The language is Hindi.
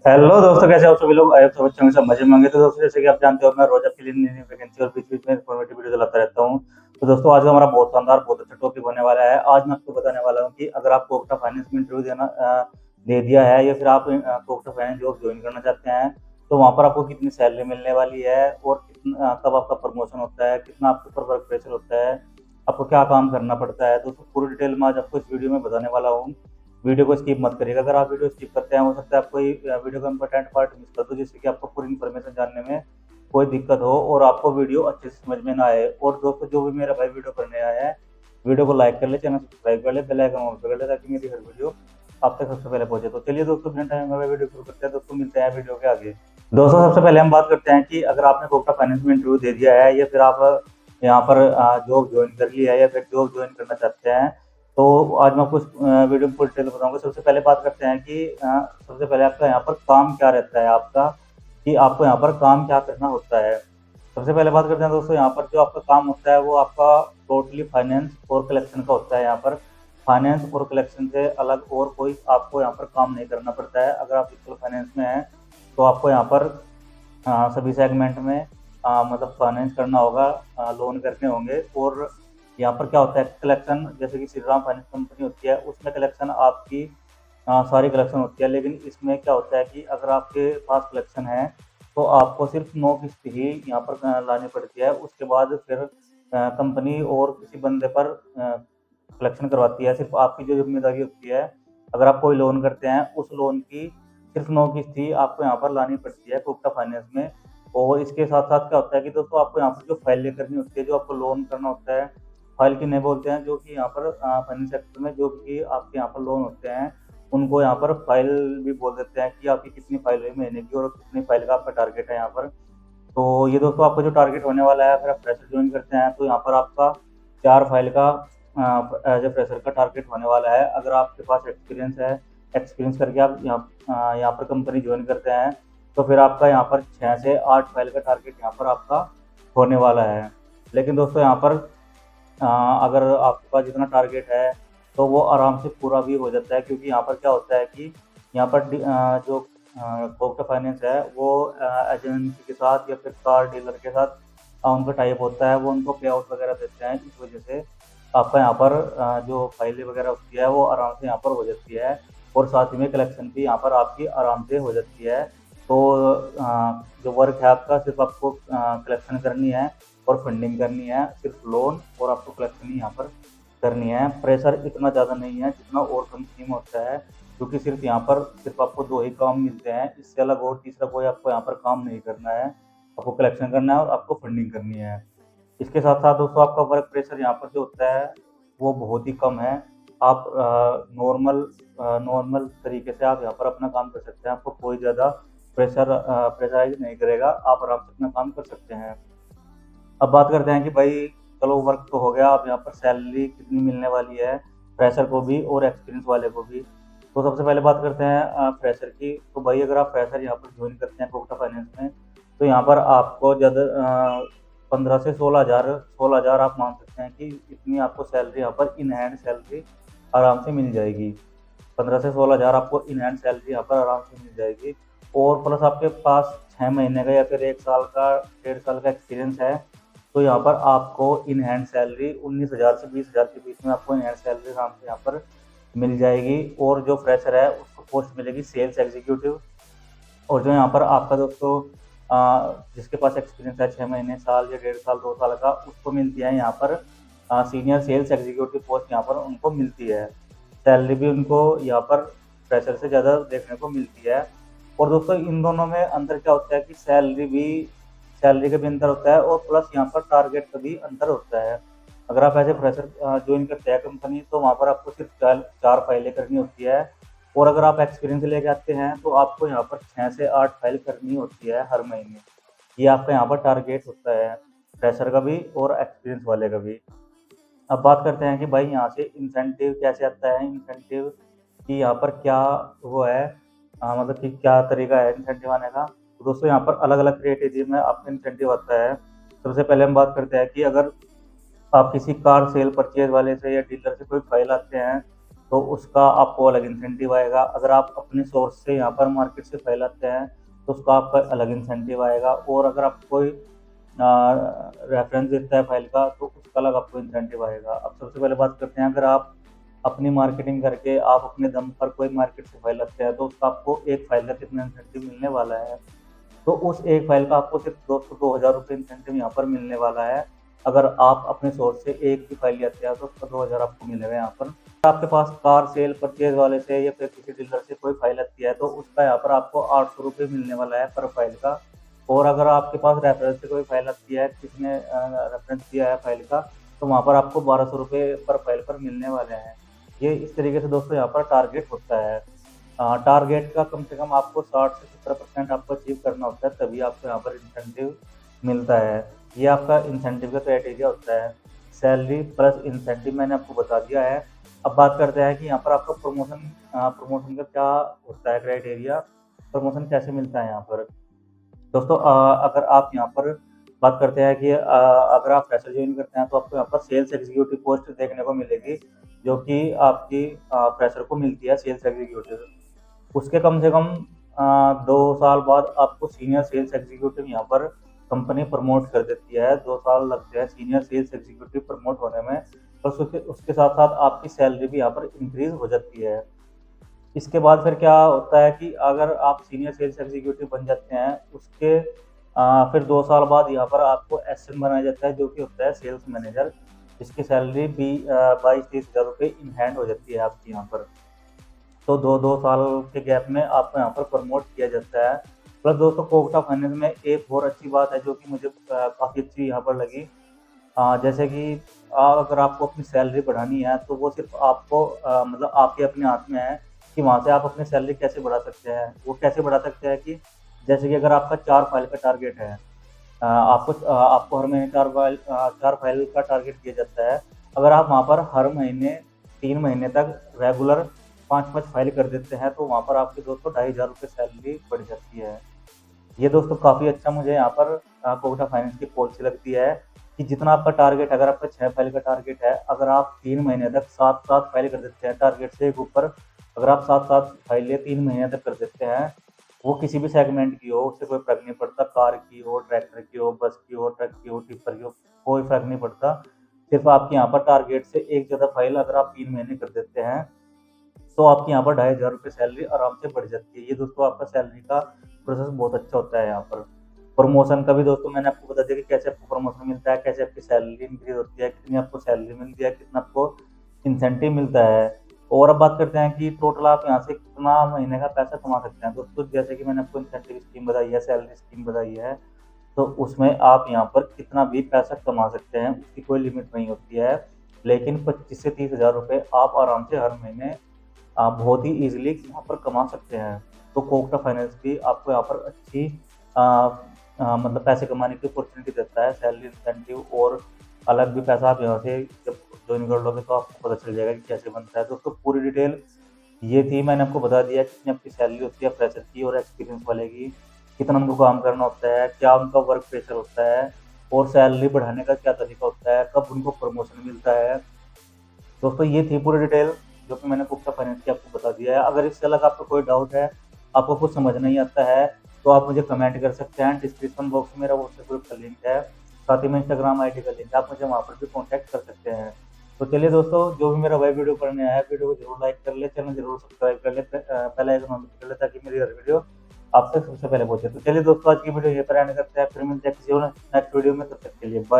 हेलो दोस्तों, कैसे हो आप सभी लोग? आए सब अच्छे होंगे, सब मजे में होंगे। तो दोस्तों, जैसे कि आप जानते हो, मैं रोज आपके लिए नई नई वैकेंसी और बीच बीच में इन्फॉर्मेटिव वीडियो चलाता रहता हूँ। तो दोस्तों, आज का हमारा बहुत शानदार, बहुत अच्छा टॉपिक होने वाला है। आज मैं आपको बताने वाला हूँ कि अगर आप कोटा फाइनेंस में इंटरव्यू दे दिया है, या फिर आप कोटा फाइनेंस जॉब ज्वाइन करना चाहते हैं, तो वहाँ पर आपको कितनी सैलरी मिलने वाली है, और कितना कब आपका प्रमोशन होता है, कितना आपके ऊपर वर्क प्रेशर होता है, आपको क्या काम करना पड़ता है। दोस्तों, पूरी डिटेल में आज आपको इस वीडियो में बताने वाला हूँ। वीडियो को स्किप मत करिएगा। अगर आप वीडियो स्किप करते हैं, हो सकता है आपको ये वीडियो का इंपॉर्टेंट पार्ट मिस कर दो, जिससे कि आपको पूरी इन्फॉर्मेशन जानने में कोई दिक्कत हो और आपको वीडियो अच्छे से समझ में ना आए। और दोस्तों, जो भी मेरा भाई वीडियो करने आया है, वीडियो को लाइक कर ले, चैनल सब्सक्राइब कर ले, बेल आइकन ऑन कर ले, ताकि मेरी हर वीडियो आप तक सबसे पहले पहुंचे। तो चलिए दोस्तों, बिना टाइम में वीडियो शुरू करते हैं। दोस्तों, मिलते हैं वीडियो के आगे। दोस्तों, सबसे पहले हम बात करते हैं कि अगर आपने कोटा फाइनेंस में इंटरव्यू दे दिया है, या फिर आप यहाँ पर जॉब ज्वाइन कर लिया है, या फिर जॉब ज्वाइन करना चाहते हैं, तो आज मैं आपको वीडियो में पूरी डिटेल बताऊंगा। सबसे पहले बात करते हैं कि सबसे पहले आपका यहाँ पर काम क्या रहता है आपका, कि आपको यहाँ पर काम क्या करना होता है। सबसे पहले बात करते हैं दोस्तों, यहाँ पर जो आपका काम होता है वो आपका टोटली फाइनेंस और कलेक्शन का होता है। यहाँ पर फाइनेंस और कलेक्शन से अलग और कोई आपको यहाँ पर काम नहीं करना पड़ता है। अगर आप फिजिकल फाइनेंस में हैं, तो आपको यहाँ पर सभी सेगमेंट में मतलब फाइनेंस करना होगा, लोन करने होंगे। और यहाँ पर क्या होता है, कलेक्शन, जैसे कि श्री राम फाइनेंस कंपनी होती है, उसमें कलेक्शन आपकी सारी कलेक्शन होती है। लेकिन इसमें क्या होता है कि अगर आपके पास कलेक्शन है, तो आपको सिर्फ 9 किस्त ही यहाँ पर लानी पड़ती है। उसके बाद फिर कंपनी और किसी बंदे पर कलेक्शन करवाती है। सिर्फ आपकी जो जिम्मेदारी होती है, अगर आप कोई लोन करते हैं, उस लोन की सिर्फ 9 किस्त ही आपको यहाँ पर लानी पड़ती है कोटा फाइनेंस में। और इसके साथ साथ क्या होता है कि दोस्तों, आपको यहाँ पर जो फाइलें करनी होती है, जो आपको लोन करना होता है, फाइल किन्हें बोलते हैं, जो कि यहाँ पर फाइनेंस सेक्टर में जो भी आपके यहाँ पर लोन होते हैं, उनको यहाँ पर फाइल भी बोल देते हैं, कि आपकी कितनी फाइल हुई महीने की, और कितनी फाइल का आपका टारगेट है यहाँ पर। तो ये दोस्तों, आपका जो टारगेट होने वाला है, अगर आप फ्रेशर ज्वाइन करते हैं, तो यहाँ पर आपका 4 फाइल का एज ए फ्रेशर का टारगेट होने वाला है। अगर आपके पास एक्सपीरियंस है, एक्सपीरियंस करके आप यहाँ पर कंपनी ज्वाइन करते हैं, तो फिर आपका यहाँ पर 6 से 8 फाइल का टारगेट यहाँ पर आपका होने वाला है। लेकिन दोस्तों, यहाँ पर अगर आपका जितना टारगेट है, तो वो आराम से पूरा भी हो जाता है, क्योंकि यहाँ पर क्या होता है कि यहाँ पर जो कोटा फाइनेंस है, वो एजेंसी के साथ या फिर कार डीलर के साथ उनका टाइप होता है। वो उनको पे आउट वगैरह देते हैं। इस वजह से आपका यहाँ पर जो फाइलें वगैरह होती है, वो आराम से यहाँ पर हो जाती है। और साथ ही में कलेक्शन भी यहाँ पर आपकी आराम से हो जाती है। तो जो वर्क है आपका, सिर्फ आपको कलेक्शन करनी है और फंडिंग करनी है, सिर्फ लोन और आपको कलेक्शन ही यहाँ पर करनी है। प्रेशर इतना ज़्यादा नहीं है जितना और कंपनी में होता है, क्योंकि सिर्फ यहाँ पर सिर्फ आपको 2 ही काम मिलते हैं। इससे अलग और तीसरा कोई आपको यहाँ पर काम नहीं करना है। आपको कलेक्शन करना है और आपको फंडिंग करनी है। इसके साथ साथ दोस्तों, आपका वर्क प्रेशर यहाँ पर जो होता है, वो बहुत ही कम है। आप नॉर्मल तरीके से आप यहाँ पर अपना काम कर सकते हैं। आपको कोई ज़्यादा प्रेशराइज नहीं करेगा, आप आराम से अपना काम कर सकते हैं। अब बात करते हैं कि भाई, चलो वर्क तो हो गया, अब यहाँ पर सैलरी कितनी मिलने वाली है, फ्रेशर को भी और एक्सपीरियंस वाले को भी। तो सबसे पहले बात करते हैं फ्रेशर की। तो भाई, अगर आप फ्रेशर यहाँ पर ज्वाइन करते हैं कोटा फाइनेंस में, तो यहाँ पर आपको ज़्यादा 15 से 16 हज़ार आप मान सकते हैं कि इतनी आपको सैलरी यहाँ पर इन हैंड सैलरी आराम से मिल जाएगी। 15 से 16 हज़ार आपको इन हैंड सैलरी यहाँ पर आराम से मिल जाएगी। और प्लस आपके पास 6 महीने का या फिर 1 साल का, 1.5 साल का एक्सपीरियंस है, तो यहाँ पर आपको इन हैंड सैलरी 19 हज़ार से 20 हज़ार के बीच में आपको इन हैंड सैलरी आराम से यहाँ पर मिल जाएगी। और जो फ्रेशर है, उसको पोस्ट मिलेगी सेल्स एग्जीक्यूटिव। और जो यहाँ पर आपका दोस्तों जिसके पास एक्सपीरियंस है 6 महीने, साल या 1.5 साल, 2 साल का, उसको मिलती है यहाँ पर सीनियर सेल्स एग्जीक्यूटिव पोस्ट यहाँ पर उनको मिलती है। सैलरी भी उनको यहाँ पर फ्रेशर से ज़्यादा देखने को मिलती है। और दोस्तों, इन दोनों में अंतर क्या होता है कि सैलरी का भी अंतर होता है, और प्लस यहाँ पर टारगेट का भी अंतर होता है। अगर आप ऐसे फ्रेशर ज्वाइन करते हैं कंपनी, तो वहाँ पर आपको सिर्फ 4 फाइलें करनी होती है। और अगर आप एक्सपीरियंस लेके आते हैं, तो आपको यहाँ पर 6 से 8 फाइल करनी होती है हर महीने। ये आपका यहाँ पर टारगेट होता है, फ्रेशर का भी और एक्सपीरियंस वाले का भी। अब बात करते हैं कि भाई, यहाँ से इंसेंटिव कैसे आता है, इंसेंटिव की यहाँ पर क्या वो है, मतलब कि क्या तरीका है इंसेंटिव आने का। तो दोस्तों, यहाँ पर अलग अलग क्राइटेरिया में आपका इंसेंटिव आता है। सबसे पहले हम बात करते हैं कि अगर आप किसी कार सेल परचेज वाले से या डीलर से कोई फाइल आते हैं, तो उसका आपको अलग इंसेंटिव आएगा। अगर आप अपने सोर्स से यहाँ पर मार्केट से फैलाते हैं तो उसका आपका अलग इंसेंटिव आएगा। और अगर आप कोई रेफरेंस देता है फाइल का तो उसका अलग आपको इंसेंटिव आएगा। अब सबसे पहले बात करते हैं, अगर आप अपनी मार्केटिंग करके आप अपने दम पर कोई मार्केट से फाइल रखते हैं तो उसका आपको एक फाइल का कितना इंसेंटिव मिलने वाला है। तो उस एक फाइल का आपको सिर्फ 2,000 रुपये इंसेंटिव यहाँ पर मिलने वाला है। अगर आप अपने सोर्स से एक भी फाइल लेते हैं तो उसका 2,000 आपको मिलेगा यहाँ पर। अगर आपके पास कार सेल परचेज वाले से या फिर किसी डीलर से कोई फाइल आती है तो उसका यहाँ पर आपको 800 रुपये मिलने वाला है पर फाइल का। और अगर आपके पास रेफरेंस से कोई फाइल आती है, किसी ने रेफरेंस दिया है फाइल का, तो वहाँ पर आपको 1,200 रुपये पर फाइल पर मिलने वाले हैं। ये इस तरीके से दोस्तों यहाँ पर टारगेट होता है। टारगेट का कम से कम आपको 60 से 70% आपको अचीव करना होता है, तभी आपको यहाँ पर इंसेंटिव मिलता है। ये आपका इंसेंटिव का क्राइटेरिया होता है। सैलरी प्लस इंसेंटिव मैंने आपको बता दिया है। अब बात करते हैं कि यहाँ पर आपका प्रमोशन का क्या होता है क्राइटेरिया, प्रमोशन कैसे मिलता है यहाँ पर। दोस्तों अगर आप यहाँ पर बात करते हैं कि अगर आप फ्रेशर ज्वाइन करते हैं तो आपको यहाँ पर सेल्स एग्जीक्यूटिव पोस्ट देखने को मिलेगी, जो कि आपकी फ्रेशर को मिलती है सेल्स एग्जीक्यूटिव। उसके कम से कम 2 साल बाद आपको सीनियर सेल्स एग्जीक्यूटिव यहाँ पर कंपनी प्रमोट कर देती है। 2 साल लगते हैं सीनियर सेल्स एग्जीक्यूटिव प्रमोट होने में। बस उसके साथ साथ आपकी सैलरी भी यहाँ पर इंक्रीज हो जाती है। इसके बाद फिर क्या होता है कि अगर आप सीनियर सेल्स एग्जीक्यूटिव बन जाते हैं, उसके फिर 2 साल बाद यहाँ पर आपको एसएम बनाया जाता है, जो कि होता है सेल्स मैनेजर। इसकी सैलरी भी 22-23 हज़ार रुपये इन हैंड हो जाती है आपकी यहाँ पर। तो 2 साल के गैप में आपको यहाँ पर प्रमोट किया जाता है। प्लस दोस्तों कोटा फाइनेंस में एक और अच्छी बात है जो कि मुझे काफ़ी अच्छी यहाँ पर लगी। जैसे कि अगर आपको अपनी सैलरी बढ़ानी है तो वो सिर्फ आपको मतलब आपके अपने हाथ में है कि वहाँ से आप अपनी सैलरी कैसे बढ़ा सकते हैं। वो कैसे बढ़ा सकते हैं कि जैसे कि अगर आपका 4 फाइल का टारगेट है, आपको हर महीने 4 फाइल का टारगेट दिया जाता है। अगर आप वहाँ पर हर महीने 3 महीने तक रेगुलर 5-5 फाइल कर देते हैं तो वहाँ पर आपके दोस्तों 2,500 रुपये सैलरी बढ़ जाती है। ये दोस्तों काफ़ी अच्छा मुझे यहाँ पर कोटा फाइनेंस की पॉलिसी लगती है कि जितना आपका टारगेट, अगर आपका 6 फाइल का टारगेट है, अगर आप 3 महीने तक 7-7 फाइल कर देते हैं टारगेट से एक ऊपर, अगर आप 7-7 फाइलें 3 महीने तक कर देते हैं, वो किसी भी सेगमेंट की हो, उससे कोई फ़र्क नहीं पड़ता, कार की हो, ट्रैक्टर की हो, बस की हो, ट्रक की हो, टिप्पर की हो, कोई फ़र्क नहीं पड़ता। सिर्फ आपके यहाँ पर टारगेट से एक ज़्यादा फाइल अगर आप 3 महीने कर देते हैं तो आपके यहाँ पर 2,500 रुपये सैलरी आराम से बढ़ जाती है। ये दोस्तों आपका सैलरी का प्रोसेस बहुत अच्छा होता है यहाँ पर। प्रमोशन का भी दोस्तों मैंने आपको बता दिया कि कैसे आपको प्रमोशन मिलता है, कैसे आपकी सैलरी इंक्रीज होती है, कितनी आपको सैलरी मिलती है, कितना आपको इंसेंटिव मिलता है। और अब बात करते हैं कि टोटल आप यहाँ से कितना महीने का पैसा कमा सकते हैं। दोस्तों जैसे कि मैंने आपको इंसेंटिव स्कीम बताई है, सैलरी स्कीम बताई है, तो उसमें आप यहाँ पर कितना भी पैसा कमा सकते हैं, उसकी कोई लिमिट नहीं होती है। लेकिन 25 से 30 हज़ार रुपये आप आराम से हर महीने आप बहुत ही ईज़िली यहाँ पर कमा सकते हैं। तो कोटक फाइनेंस भी आपको यहाँ पर अच्छी मतलब पैसे कमाने की अपॉर्चुनिटी देता है, सैलरी इंसेंटिव और अलग भी पैसा। आप यहाँ से जब जॉइन कर लोगे तो आपको पता चल जाएगा कि कैसे बनता है। दोस्तों पूरी डिटेल ये थी, मैंने आपको बता दिया कितनी आपकी सैलरी होती है फ्रेशर की और एक्सपीरियंस वाले की, कितना उनको काम करना होता है, क्या उनका वर्क प्रेशर होता है और सैलरी बढ़ाने का क्या तरीका होता है, कब उनको प्रमोशन मिलता है। दोस्तों ये थी पूरी डिटेल जो कि मैंने कोटक फाइनेंस की आपको बता दिया है। अगर इससे अलग आपको कोई डाउट है, आपको कुछ समझ नहीं आता है, तो आप मुझे कमेंट कर सकते हैं। डिस्क्रिप्शन बॉक्स में मेरा व्हाट्सएप ग्रुप का लिंक है, साथ ही में इंस्टाग्राम आईडी का लिंक है, आप मुझे वहाँ पर भी कॉन्टैक्ट कर सकते हैं। तो चलिए दोस्तों, जो भी मेरा वही वीडियो पढ़ने आया है, वीडियो को जरूर लाइक कर ले, चैनल जरूर सब्सक्राइब कर ले, पहले आइकन ऑन कर ले ताकि मेरी हर वीडियो आप तक सबसे पहले पहुंचे। तो चलिए दोस्तों, आज की वीडियो यहीं पर एंड करते हैं, फिर मिलते हैं किसी और नेक्स्ट वीडियो में। तब तक के लिए बाय।